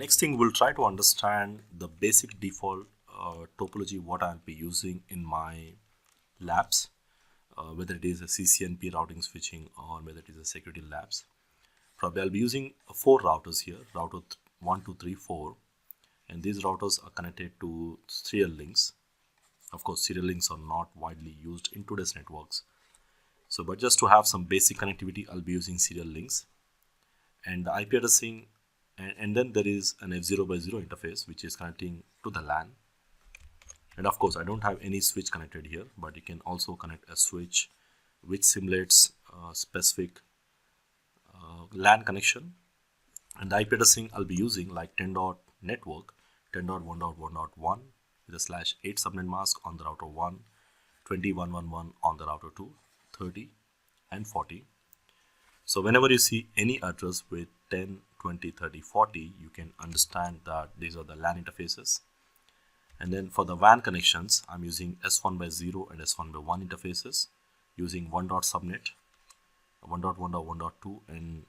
Next thing, we'll try to understand the basic default topology what I'll be using in my labs, whether it is a CCNP routing switching or whether it is a security labs. Probably I'll be using 4 routers here, router 1, 2, 3, 4, and these routers are connected to serial links. Of course, serial links are not widely used in today's networks. So, but just to have some basic connectivity, I'll be using serial links. And the IP addressing, and then there is an F0x0 interface which is connecting to the LAN. And of course, I don't have any switch connected here, but you can also connect a switch which simulates specific LAN connection. And the IP addressing I'll be using like 10.network 10.1.1.1 with a /8 subnet mask on the router 1, 20.1.1.1 on the router 2, 30 and 40. So whenever you see any address with 10, 20, 30, 40, you can understand that these are the LAN interfaces. And then for the WAN connections, I'm using S1/0 and S1/1 interfaces using 1.subnet, 1.1.1.2 and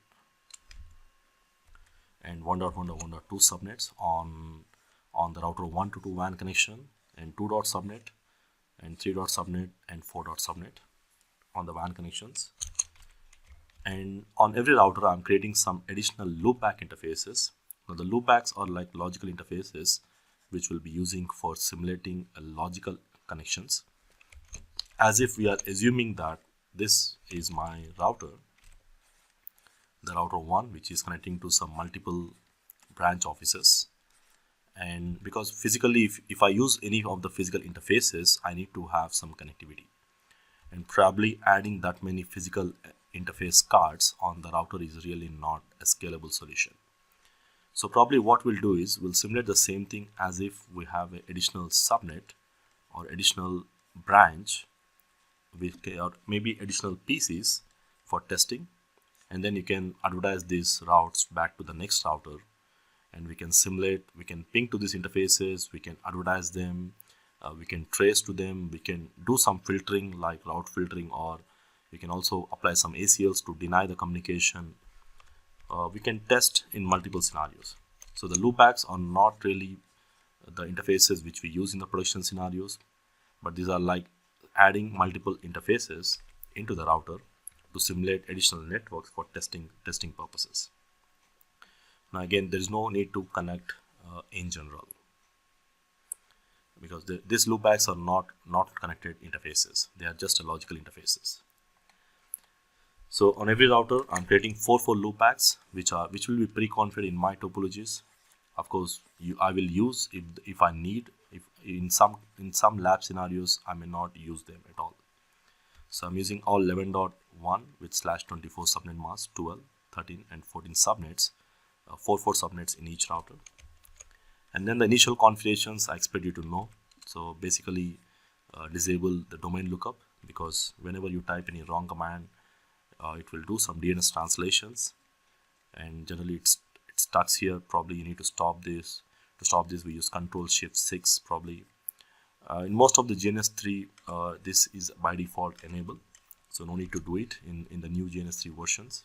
1.1.1.2 subnets on the router 1 to 2 WAN connection, and 2.subnet and 3.subnet and 4.subnet on the WAN connections. And on every router, I'm creating some additional loopback interfaces. Now the loopbacks are like logical interfaces which we'll be using for simulating logical connections, as if we are assuming that this is my router, the router 1, which is connecting to some multiple branch offices. And because physically, if I use any of the physical interfaces, I need to have some connectivity, and probably adding that many physical interface cards on the router is really not a scalable solution. So probably what we'll do is we'll simulate the same thing as if we have an additional subnet or additional branch with, or maybe additional PCs for testing, and then you can advertise these routes back to the next router, and we can simulate, we can ping to these interfaces, we can advertise them, we can trace to them, we can do some filtering like route filtering, or we can also apply some ACLs to deny the communication. We can test in multiple scenarios. So the loopbacks are not really the interfaces which we use in the production scenarios, but these are like adding multiple interfaces into the router to simulate additional networks for testing purposes. Now again, there is no need to connect in general, because these loopbacks are not connected interfaces. They are just logical interfaces. So on every router, I'm creating 4 loopbacks, which will be pre-configured in my topologies. Of course, I will use if I need. If in some lab scenarios, I may not use them at all. So I'm using all 11.1 with /24 subnet mask, 12, 13, and 14 subnets, 4 subnets in each router. And then the initial configurations I expect you to know. So basically, disable the domain lookup, because whenever you type any wrong command, it will do some DNS translations, and generally it starts here. Probably you need to stop this. To stop this, we use Ctrl+Shift+6 probably. In most of the GNS3, this is by default enabled, so no need to do it in the new GNS3 versions.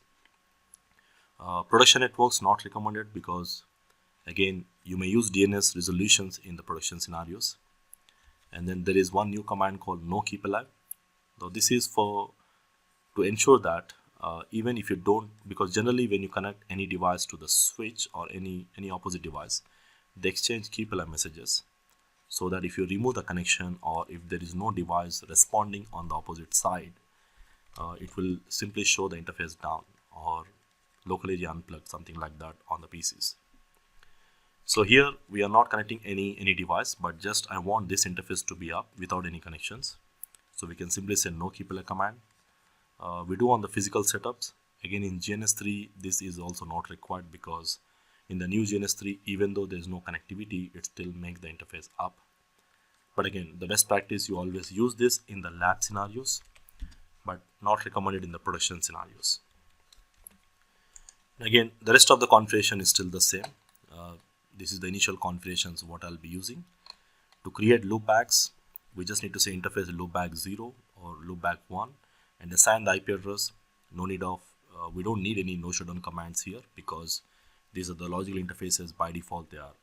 Production networks not recommended, because again, you may use DNS resolutions in the production scenarios. And then there is one new command called no keep alive. So this is to ensure that even if you don't, because generally when you connect any device to the switch or any opposite device, they exchange keep alive messages, so that if you remove the connection or if there is no device responding on the opposite side, it will simply show the interface down or local area unplugged, something like that on the PCs. So here we are not connecting any device, but just I want this interface to be up without any connections. So we can simply say no keep alive command. We do on the physical setups. Again, in GNS3, this is also not required, because in the new GNS3, even though there is no connectivity, it still makes the interface up. But again, the best practice, you always use this in the lab scenarios, but not recommended in the production scenarios. Again, the rest of the configuration is still the same. This is the initial configurations what I'll be using. To create loopbacks, we just need to say interface loopback 0 or loopback 1 and assign the IP address. No need of we don't need any no shutdown commands here, because These are the logical interfaces. By default, they are